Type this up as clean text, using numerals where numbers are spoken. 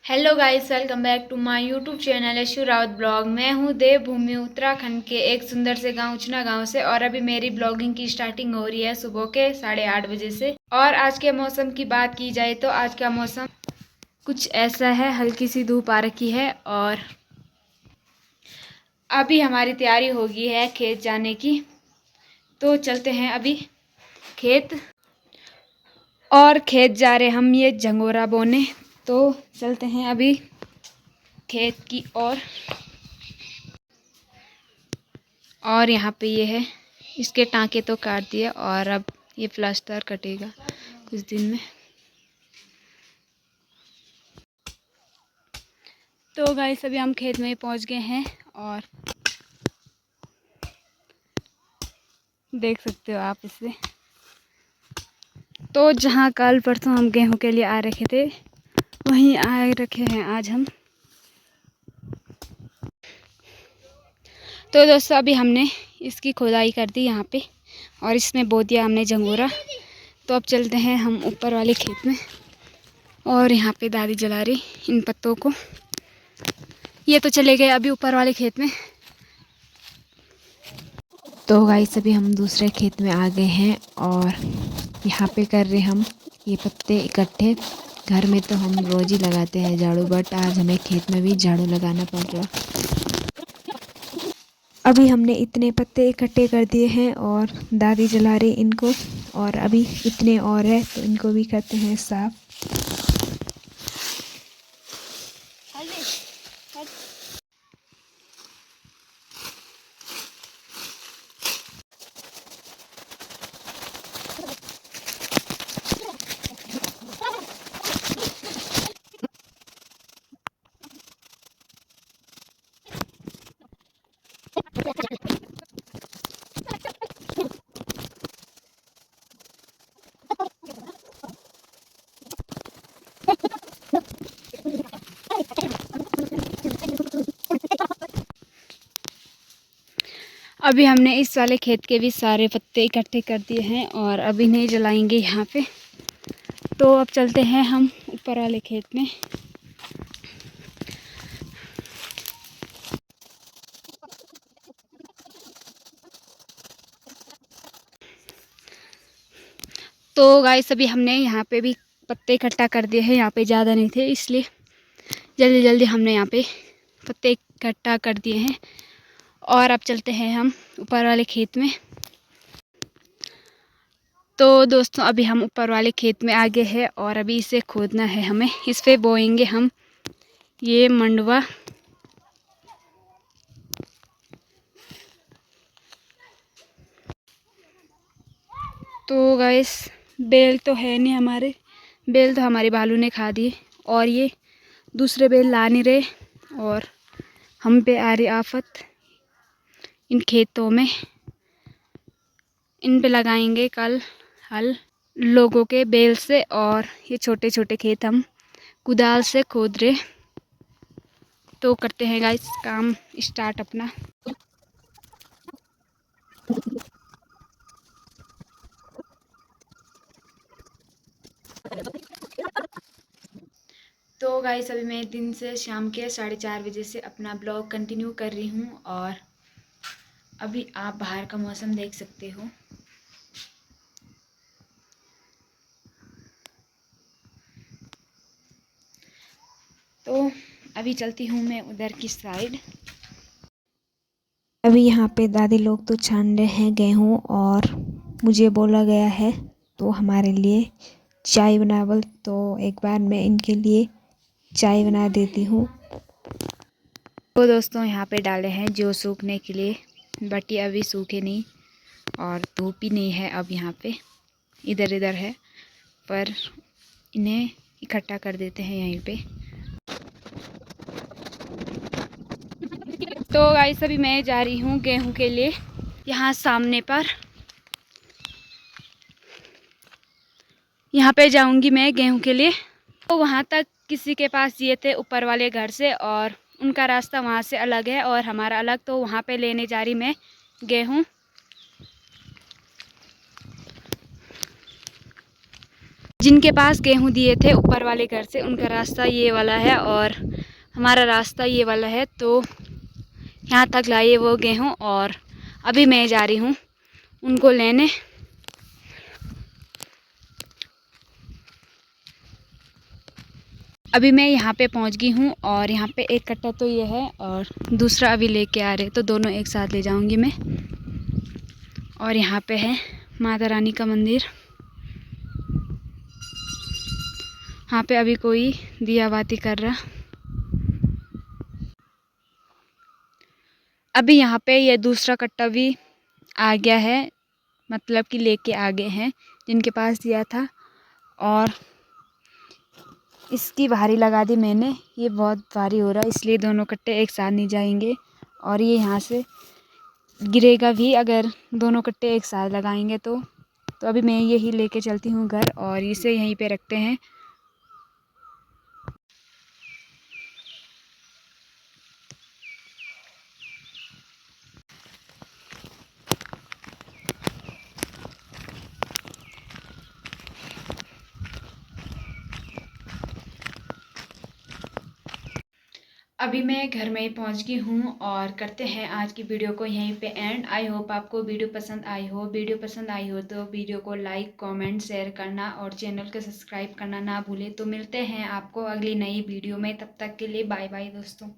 Hello guys, welcome back to my YouTube channel Yashu Rawat blog. मैं हूं देवभूमि उत्तराखंड के एक सुंदर से गांव उचना गांव से और अभी मेरी ब्लॉगिंग की स्टार्टिंग हो रही है सुबह के 8:30 बजे से। और आज के मौसम की बात की जाए तो आज का मौसम कुछ ऐसा है, हल्की सी धूप आ रखी है और अभी हमारी तैयारी हो गई है खेत जाने की। तो चलते हैं अभी खेत, और खेत जा रहे हम ये झंगोरा बोने। तो चलते हैं अभी खेत की और यहाँ पे ये है, इसके टाँके तो काट दिए और अब ये प्लास्टर कटेगा कुछ दिन में। तो गाइस अभी हम खेत में पहुँच गए हैं और देख सकते हो आप इसे। तो जहाँ कल परसों हम गेहूँ के लिए आ रखे थे वहीं आ रखे हैं आज हम। तो दोस्तों अभी हमने इसकी खुदाई कर दी यहाँ पे और इसमें बो दिया हमने झंगोरा। तो अब चलते हैं हम ऊपर वाले खेत में और यहाँ पे दादी जला रही इन पत्तों को। ये तो चले गए अभी ऊपर वाले खेत में। तो गाइस अभी हम दूसरे खेत में आ गए हैं और यहाँ पे कर रहे हम ये पत्ते इकट्ठे। घर में तो हम रोज ही लगाते हैं झाड़ू, बट आज हमें खेत में भी झाड़ू लगाना पड़ रहा। अभी हमने इतने पत्ते इकट्ठे कर दिए हैं और दादी जला रही इनको, और अभी इतने और है तो इनको भी करते हैं साफ। अभी हमने इस वाले खेत के भी सारे पत्ते इकट्ठे कर दिए हैं और अभी नहीं जलाएंगे यहाँ पे। तो अब चलते हैं हम ऊपर वाले खेत में। तो गाइस अभी हमने यहाँ पे भी पत्ते इकट्ठा कर दिए हैं। यहाँ पे ज़्यादा नहीं थे इसलिए जल्दी जल्दी हमने यहाँ पे पत्ते इकट्ठा कर दिए हैं और अब चलते हैं हम ऊपर वाले खेत में। तो दोस्तों अभी हम ऊपर वाले खेत में आ गए हैं और अभी इसे खोदना है हमें। इस पे बोएंगे हम ये मंडवा। तो गाइस बेल तो है नहीं हमारे, बेल तो हमारे भालू ने खा दी और ये दूसरे बेल ला नहीं रहे और हम पे आ रही आफत इन खेतों में। इन पे लगाएंगे कल हल लोगों के बेल से और ये छोटे छोटे खेत हम कुदाल से खोद रहे। तो करते हैं गाइस काम स्टार्ट अपना। तो गाइस अभी मैं दिन से शाम के 4:30 बजे से अपना ब्लॉग कंटिन्यू कर रही हूँ और अभी आप बाहर का मौसम देख सकते हो। तो अभी चलती हूँ मैं उधर की साइड। अभी यहाँ पे दादी लोग तो छान रहे हैं गेहूँ और मुझे बोला गया है तो हमारे लिए चाय बनावल। तो एक बार मैं इनके लिए चाय बना देती हूँ। तो दोस्तों यहाँ पे डाले हैं जो सूखने के लिए, बट ये अभी सूखे नहीं और धूप ही नहीं है अब यहाँ पे, इधर इधर है, पर इन्हें इकट्ठा कर देते हैं यहीं पे। तो गाइस अभी मैं जा रही हूँ गेहूँ के लिए यहाँ सामने पर। यहाँ पे जाऊँगी मैं गेहूँ के लिए। तो वहाँ तक किसी के पास दिए थे ऊपर वाले घर से और उनका रास्ता वहाँ से अलग है और हमारा अलग। तो वहाँ पे लेने जा रही मैं गेहूँ। जिनके पास गेहूँ दिए थे ऊपर वाले घर से, उनका रास्ता ये वाला है और हमारा रास्ता ये वाला है। तो यहाँ तक लाए वो गेहूँ और अभी मैं जा रही हूँ उनको लेने। अभी मैं यहाँ पे पहुँच गई हूँ और यहाँ पे एक कट्टा तो ये है और दूसरा अभी लेके आ रहे, तो दोनों एक साथ ले जाऊँगी मैं। और यहाँ पे है माता रानी का मंदिर। यहाँ पे अभी कोई दिया बाती कर रहा। अभी यहाँ पे ये दूसरा कट्टा भी आ गया है, मतलब कि लेके आ गए हैं जिनके पास दिया था। और इसकी भारी लगा दी मैंने, ये बहुत भारी हो रहा है इसलिए दोनों कट्टे एक साथ नहीं जाएंगे और ये यहाँ से गिरेगा भी अगर दोनों कट्टे एक साथ लगाएंगे तो। अभी मैं यही लेके चलती हूँ घर और इसे यहीं पे रखते हैं। अभी मैं घर में ही पहुंच गई हूँ और करते हैं आज की वीडियो को यहीं पे एंड। आई होप आपको वीडियो पसंद आई हो। वीडियो पसंद आई हो तो वीडियो को लाइक कमेंट शेयर करना और चैनल को सब्सक्राइब करना ना भूलें। तो मिलते हैं आपको अगली नई वीडियो में, तब तक के लिए बाय बाय दोस्तों।